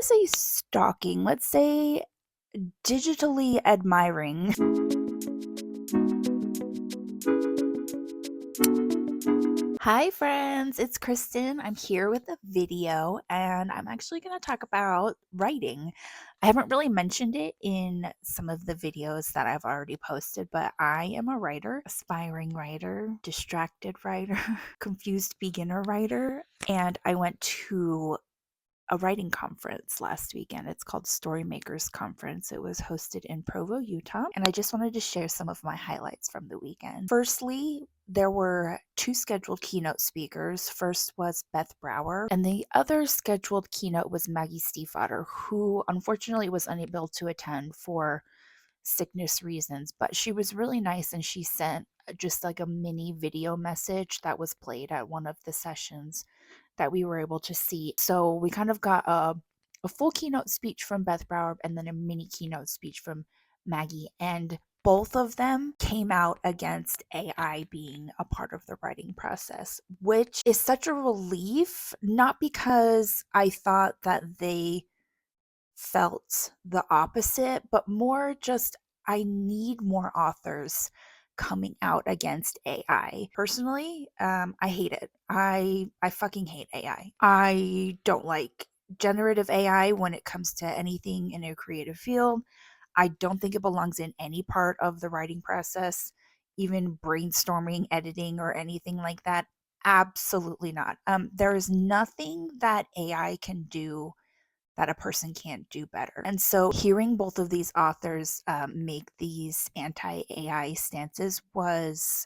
to say stalking, let's say digitally admiring. Hi friends, it's Kristin. I'm here with a video and I'm actually going to talk about writing. I haven't really mentioned it in some of the videos that I've already posted, but I am a writer, aspiring writer, distracted writer, confused beginner writer, and I went to a writing conference last weekend. It's called Storymakers Conference. It was hosted in Provo, Utah, and I just wanted to share some of my highlights from the weekend. Firstly, there were two scheduled keynote speakers. First was Beth Brower, and the other scheduled keynote was Maggie Stiefvater, who unfortunately was unable to attend for sickness reasons, but she was really nice and she sent just like a mini video message that was played at one of the sessions that we were able to see. So we kind of got a full keynote speech from Beth Brower and then a mini keynote speech from Maggie. And both of them came out against AI being a part of the writing process, which is such a relief, not because I thought that they felt the opposite, but more just I need more authors coming out against AI. Personally, I hate it. I fucking hate AI. I don't like generative AI when it comes to anything in a creative field. I don't think it belongs in any part of the writing process, even brainstorming, editing, or anything like that. Absolutely not. There is nothing that AI can do that a person can't do better. And so hearing both of these authors make these anti-AI stances was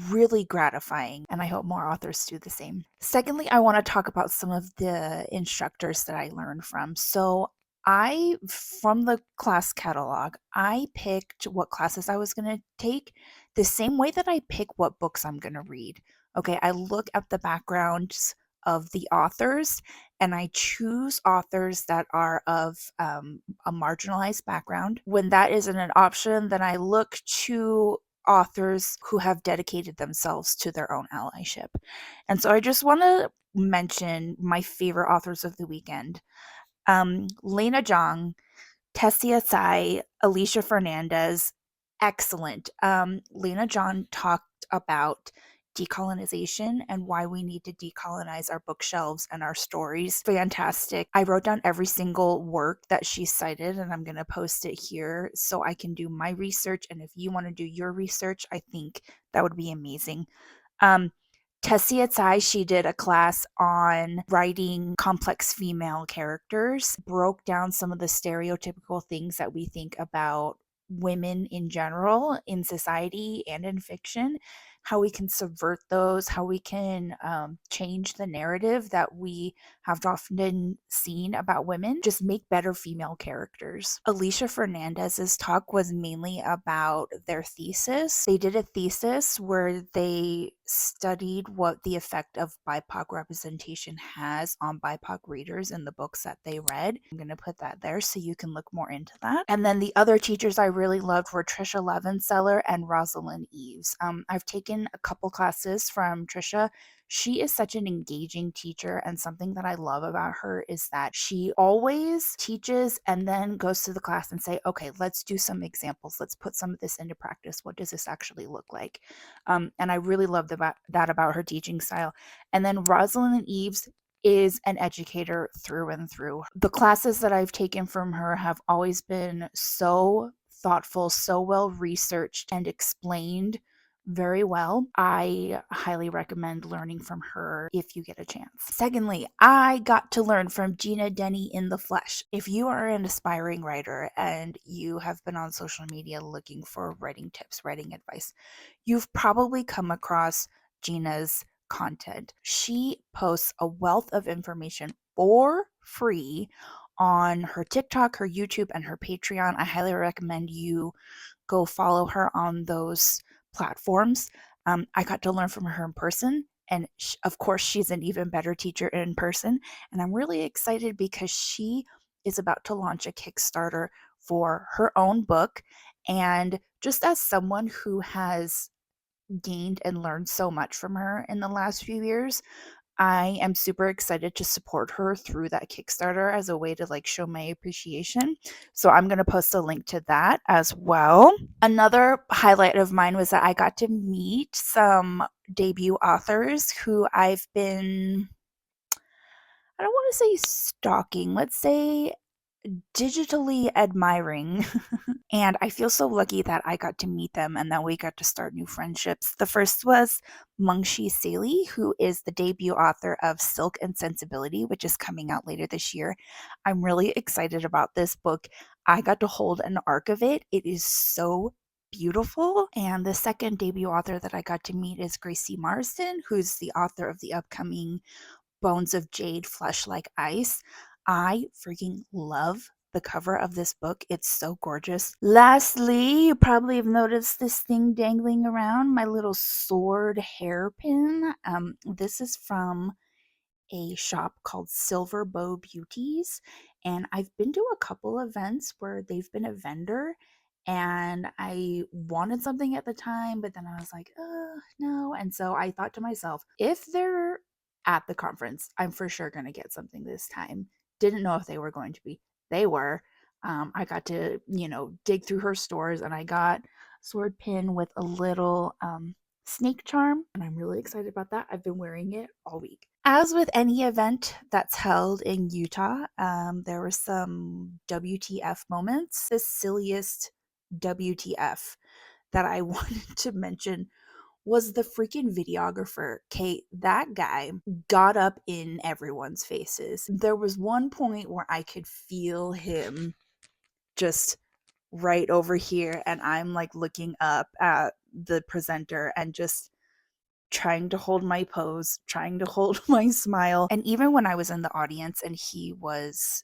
really gratifying, and I hope more authors do the same. Secondly, I want to talk about some of the instructors that I learned from. So from the class catalog, I picked what classes I was going to take the same way that I pick what books I'm going to read. Okay, I look at the backgrounds of the authors and I choose authors that are of a marginalized background. When that isn't an option, then I look to authors who have dedicated themselves to their own allyship. And so I just want to mention my favorite authors of the weekend. Lena Zhang, Tessia Tsai, Elisha Fernandez, excellent. Lena Zhang talked about decolonization and why we need to decolonize our bookshelves and our stories. Fantastic. I wrote down every single work that she cited and I'm going to post it here so I can do my research. And if you want to do your research, I think that would be amazing. Tessia Tsai, she did a class on writing complex female characters, broke down some of the stereotypical things that we think about women in general in society and in fiction, how we can subvert those, how we can change the narrative that we have often seen about women, just make better female characters. Elisha Fernandez's talk was mainly about their thesis. They did a thesis where they studied what the effect of BIPOC representation has on BIPOC readers in the books that they read. I'm going to put that there so you can look more into that. And then the other teachers I really loved were Trisha Levenseller and Rosalind Eves. I've taken a couple classes from Trisha. She is such an engaging teacher, and something that I love about her is that she always teaches and then goes to the class and say, okay, let's do some examples. Let's put some of this into practice. What does this actually look like? And I really love that about her teaching style. And then Rosalind Eves is an educator through and through. The classes that I've taken from her have always been so thoughtful, so well researched and explained very well. I highly recommend learning from her if you get a chance. Secondly, I got to learn from Gina Denny in the flesh. If you are an aspiring writer and you have been on social media looking for writing tips, writing advice, you've probably come across Gina's content. She posts a wealth of information for free on her TikTok, her YouTube, and her Patreon. I highly recommend you go follow her on those platforms. I got to learn from her in person, and of course, she's an even better teacher in person. And I'm really excited because she is about to launch a Kickstarter for her own book. And just as someone who has gained and learned so much from her in the last few years, I am super excited to support her through that Kickstarter as a way to like show my appreciation. So I'm going to post a link to that as well. Another highlight of mine was that I got to meet some debut authors who I've been, I don't want to say stalking, let's say digitally admiring. And I feel so lucky that I got to meet them and that we got to start new friendships. The first was Mungshi Saley, who is the debut author of Silk and Sensibility, which is coming out later this year. I'm really excited about this book. I got to hold an arc of it. It is so beautiful. And the second debut author that I got to meet is Gracie Marsden, who's the author of the upcoming Bones of Jade, Flesh Like Ice. I freaking love the cover of this book. It's so gorgeous. Lastly, you probably have noticed this thing dangling around, my little sword hairpin. This is from a shop called Silver Bow Beauties, and I've been to a couple events where they've been a vendor, and I wanted something at the time, but then I was like, no. And so I thought to myself, if they're at the conference, I'm for sure going to get something this time. Didn't know if they were going to be. They were. I got to, dig through her stores, and I got sword pin with a little snake charm, and I'm really excited about that. I've been wearing it all week. As with any event that's held in Utah, there were some WTF moments. The silliest WTF that I wanted to mention was the freaking videographer. Kate, that guy got up in everyone's faces. There was one point where I could feel him just right over here, and I'm like looking up at the presenter and just trying to hold my pose, trying to hold my smile. And even when I was in the audience and he was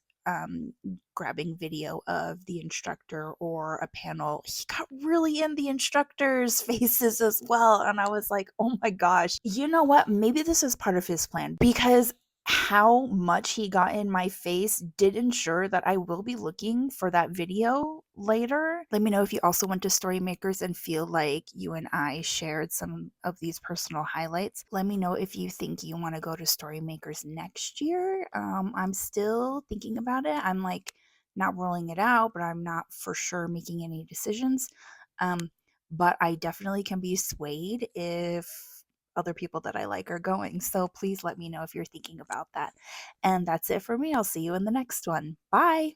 grabbing video of the instructor or a panel, he got really in the instructors' faces as well. And I was like, oh my gosh, you know what? Maybe this is part of his plan, because how much he got in my face did ensure that I will be looking for that video later. Let me know if you also went to Storymakers and feel like you and I shared some of these personal highlights. Let me know if you think you want to go to Storymakers next year. I'm still thinking about it. I'm like not rolling it out, but I'm not for sure making any decisions. But I definitely can be swayed if other people that I like are going. So please let me know if you're thinking about that. And that's it for me. I'll see you in the next one. Bye.